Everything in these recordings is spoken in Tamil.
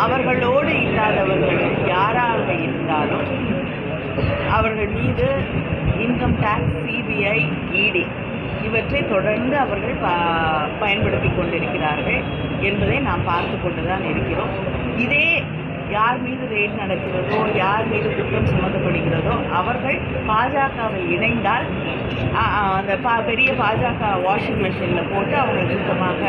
அவர்களோடு இல்லாதவர்கள் யாராக இருந்தாலும் அவர்கள் மீது இன்கம் டேக்ஸ், சிபிஐ, இடி இவற்றை தொடர்ந்து அவர்கள் பயன்படுத்தி கொண்டிருக்கிறார்கள் என்பதை நாம் பார்த்து கொண்டு தான் இருக்கிறோம். இதே யார் மீது ரெய்ட் நடக்கிறதோ, யார் மீது குற்றம் சுமத்தப்படுகிறதோ அவர்கள் பாஜகவை இணைந்தால் அந்த பெரிய பாஜக வாஷிங் மிஷினில் போட்டு அவங்களை சுத்தமாக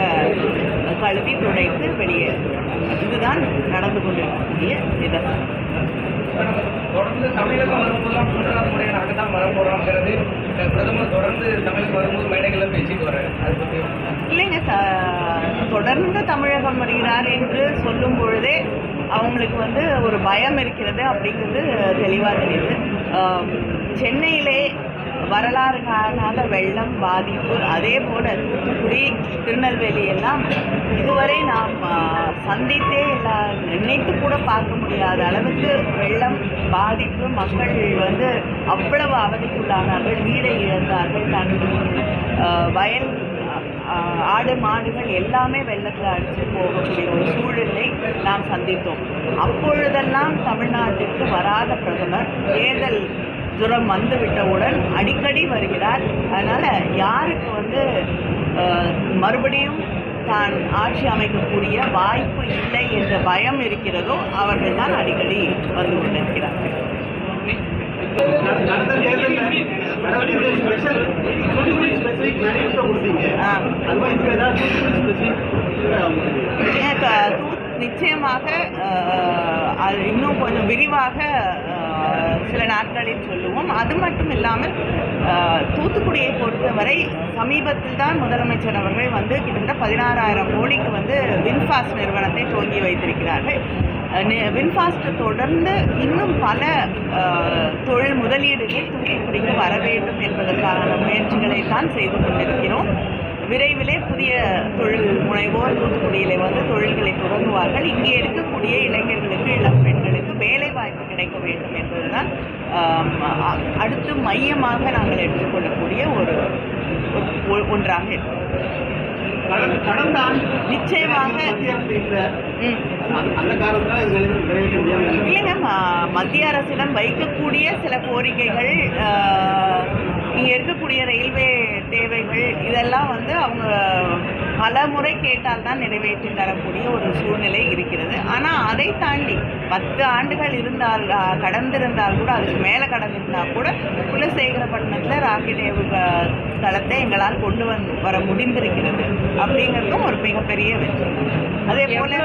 கழுவி துடைத்து வெளியேறுகிறார்கள். இதுதான் நடந்து கொண்டிருக்கக்கூடிய நிதர்சனம். தொடர்ந்து தமிழகம் வரும்போதெல்லாம் மூன்றாவது முறையை நாங்கள் தான் வர போகிறோங்கிறது பிரதமர் தொடர்ந்து தமிழகம் வரும்போது மேடைகளில் பேசிட்டு வர்றாரு. அதை பற்றி இல்லைங்க, தொடர்ந்து தமிழகம் வருகிறார் என்று சொல்லும் பொழுதே அவங்களுக்கு ஒரு பயம் இருக்கிறது அப்படிங்கிறது தெளிவாக தெரியுது. சென்னையிலே வரலாறு காணாத வெள்ளம் பாதிப்பு, அதே போல் தூத்துக்குடி, திருநெல்வேலி எல்லாம் இதுவரை நாம் சந்தித்தே நினைத்து கூட பார்க்க முடியாத அளவுக்கு வெள்ளம் பாதிப்பு. மக்கள் அவ்வளவு அவதிக்குள்ளானார்கள், வீடை இழந்தார்கள், தன் வயல் ஆடு மாடுகள் எல்லாமே வெள்ளத்தில் அடித்து போகக்கூடிய ஒரு சூழலை நாம் சந்தித்தோம். அப்பொழுதெல்லாம் தமிழ்நாட்டிற்கு வராத பிரதமர் தேர்தல் ஜுரம் வந்துவிட்டவுடன் அடிக்கடி வருகிறார். அதனால் யாருக்கு மறுபடியும் தான் ஆட்சி அமைக்கக்கூடிய வாய்ப்பு இல்லை என்ற பயம் இருக்கிறதோ அவர்கள் தான் அடிக்கடி வந்து கொண்டிருக்கிறார்கள். நிச்சயமாக அது இன்னும் கொஞ்சம் விரிவாக சில நாட்களில் சொல்லுவோம். அது மட்டும் இல்லாமல் தூத்துக்குடியை பொறுத்தவரை சமீபத்தில் தான் முதலமைச்சர் அவர்கள் கிட்டத்தட்ட 16,000 கோடிக்கு வின்ஃபாஸ்ட் நிறுவனத்தை துவங்கி வைத்திருக்கிறார்கள். வின்ஃபாஸ்ட் தொடர்ந்து இன்னும் பல தொழில் முதலீடுகள் தூத்துக்குடிக்கு வர வேண்டும் என்பதற்கான முயற்சிகளை தான் செய்து கொண்டிருக்கிறோம். விரைவிலே புதிய தொழில் முனைவோர் தூத்துக்குடியிலே தொழில்களை தொடங்குவார்கள். இங்கே இருக்கக்கூடிய இளைஞர்களுக்கு, இளம் பெண்களுக்கு வேலை வாய்ப்பு கிடைக்க வேண்டும் என்பதுதான் அடுத்து மையமாக நாங்கள் எடுத்துக்கொள்ளக்கூடிய ஒன்றாக இருக்கும். நிச்சயமாக இல்லைங்க, மத்திய அரசிடம் வைக்கக்கூடிய சில கோரிக்கைகள், இங்கே இருக்கக்கூடிய ரயில்வே தேவைகள் இதெல்லாம் அவங்க பல முறை கேட்டால் தான் நிறைவேற்றி தரக்கூடிய ஒரு சூழ்நிலை இருக்கிறது. ஆனால் அதை தாண்டி 10 ஆண்டுகள் கடந்திருந்தால் கூட, அதுக்கு மேலே கடந்திருந்தால் கூட குலசேகரப்பட்டினத்தில் ராக்கெட் தளத்தை எங்களால் கொண்டு வர முடிந்திருக்கிறது அப்படிங்கிறதும் ஒரு மிகப்பெரிய வெற்றி. அதே போல்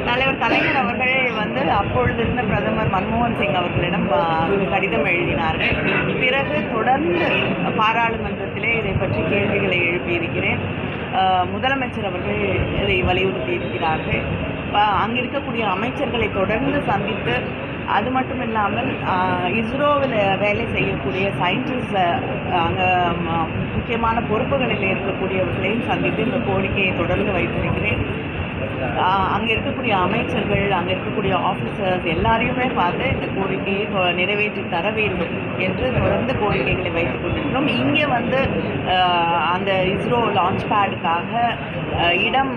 தலைவர் கலைஞர் அவர்கள் அப்பொழுது இருந்த பிரதமர் மன்மோகன் சிங் அவர்களிடம் கடிதம் எழுதினார்கள். பிறகு தொடர்ந்து பாராளுமன்றத்திலே இதை பற்றி கேள்விகளை எழுப்பியிருக்கிறேன். முதலமைச்சர் அவர்கள் இதை வலியுறுத்தி இருக்கிறார்கள். அங்கே இருக்கக்கூடிய அமைச்சர்களை தொடர்ந்து சந்தித்து, அது மட்டும் இல்லாமல் இஸ்ரோவில் வேலை செய்யக்கூடிய சயின்டிஸ்ட், அங்கே முக்கியமான பொறுப்புகளில் இருக்கக்கூடியவர்களையும் சந்தித்து இந்த கோரிக்கையை தொடர்ந்து வைத்திருக்கிறேன். அங்கே இருக்கக்கூடிய அமைச்சர்கள், அங்கே இருக்கக்கூடிய ஆஃபீஸர்ஸ் எல்லாரையுமே பார்த்து இந்த கோரிக்கையை நிறைவேற்றி தர வேண்டும் என்று தொடர்ந்து கோரிக்கைகளை வைத்துக் கொண்டிருக்கிறோம். இங்கே அந்த இஸ்ரோ லான்ச் பேடுக்காக இடம்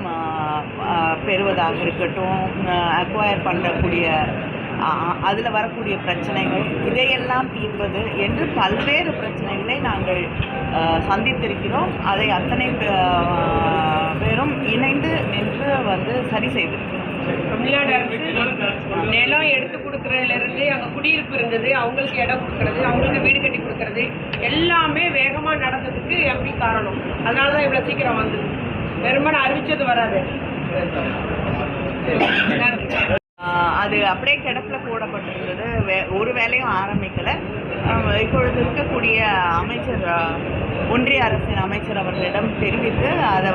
பெறுவதாக இருக்கட்டும், அக்வயர் பண்ணக்கூடிய அதில் வரக்கூடிய பிரச்சனைகள், இதையெல்லாம் தீர்வது என்று பல்வேறு பிரச்சனைகளை நாங்கள் சந்தித்திருக்கிறோம். அதை அத்தனை பேரும் இணைந்து நின்று சரி செய்திருக்கிறோம். தமிழ்நாடு அரசு நிலம் எடுத்து கொடுக்கறதுலேருந்து அங்கே குடியிருப்பு இருந்தது, அவங்களுக்கு இடம் கொடுக்கறது, அவங்களுக்கு வீடு கட்டி கொடுக்கறது எல்லாமே வேகமாக நடந்ததுக்கு எப்படி காரணம்? அதனால தான் இவ்வளோ சீக்கிரம் வந்தது. பெரும்பாலும் அறிவிச்சது வராது. அது அப்படியே கிடப்பில் போடப்பட்டிருந்தது, ஒரு வேலையும் ஆரம்பிக்கலை. இப்பொழுது இருக்கக்கூடிய அமைச்சர், ஒன்றிய அரசின் அமைச்சர் அவர்களிடம் தெரிவித்து அதை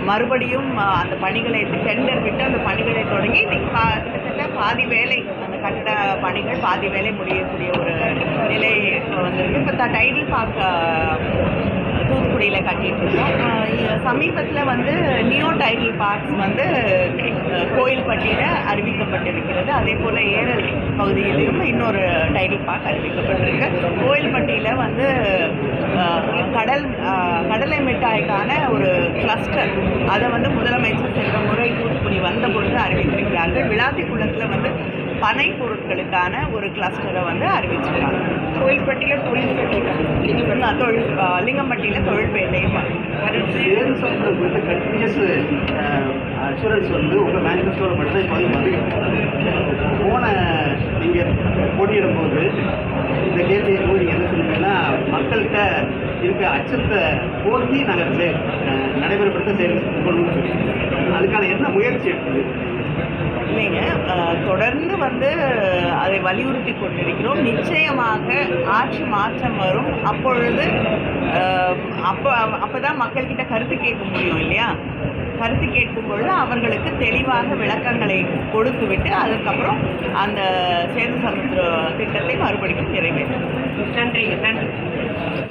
மறுபடியும் அந்த பணிகளை டெண்டர் விட்டு அந்த பணிகளை தொடங்கி கிட்டத்தட்ட பாதி வேலை, அந்த கட்டட பணிகள் பாதி வேலை முடியக்கூடிய ஒரு நிலை வந்திருக்கு. இப்போ டைட்டில் பார்க்க தூத்துக்குடியில் கட்டிட்டு இருக்கோம். சமீபத்தில் வந்து நியோ டைடல் பார்க்ஸ் வந்து கோயில்பட்டியில் அறிவிக்கப்பட்டிருக்கிறது. அதே போல் ஏரல் பகுதியிலையும் இன்னொரு டைடல் பார்க் அறிவிக்கப்பட்டிருக்கு. கோயில்பட்டியில் வந்து கடலை மிட்டாய்க்கான ஒரு கிளஸ்டர் அதை வந்து முதலமைச்சர் சென்ற முறை தூத்துக்குடி வந்த பொழுது அறிவித்திருக்கிறார்கள். விளாத்திக்குளத்தில் வந்து பனை பொருட்களுக்கான ஒரு கிளஸ்டரை வந்து அறிவிச்சிருக்காங்க. கோயில்பட்டியில் லிங்கம்பட்டியில் தொழில்பேட்டையும் கண்டினியூஸ் அஷூரன்ஸ் வந்து உங்கள் மேனிஃபெஸ்டோவில் மட்டும்தான் இப்போ வந்து போன நீங்கள் போட்டியிடும் போது இந்த கேள்வி போது என்ன சொல்லுவீங்கன்னா மக்கள்கிட்ட இருக்க அச்சத்தை போக்கி நாங்கள் நடைமுறைப்படுத்த செயல்படணும்னு சொல்லி அதுக்கான என்ன முயற்சி எடுக்குது? இல்லைங்க, தொடர்ந்து வந்து அதை வலியுறுத்தி கொண்டிருக்கிறோம். நிச்சயமாக ஆட்சி மாற்றம் வரும். அப்பொழுது அப்போதான் மக்கள்கிட்ட கருத்து கேட்க முடியும் இல்லையா? கருத்து கேட்கும் பொழுது அவர்களுக்கு தெளிவாக விளக்கங்களை கொடுத்துவிட்டு அதுக்கப்புறம் அந்த சேது சமுத்திர திட்டத்தை மறுபடியும் நிறைவேற்றும். நன்றிங்க, நன்றி.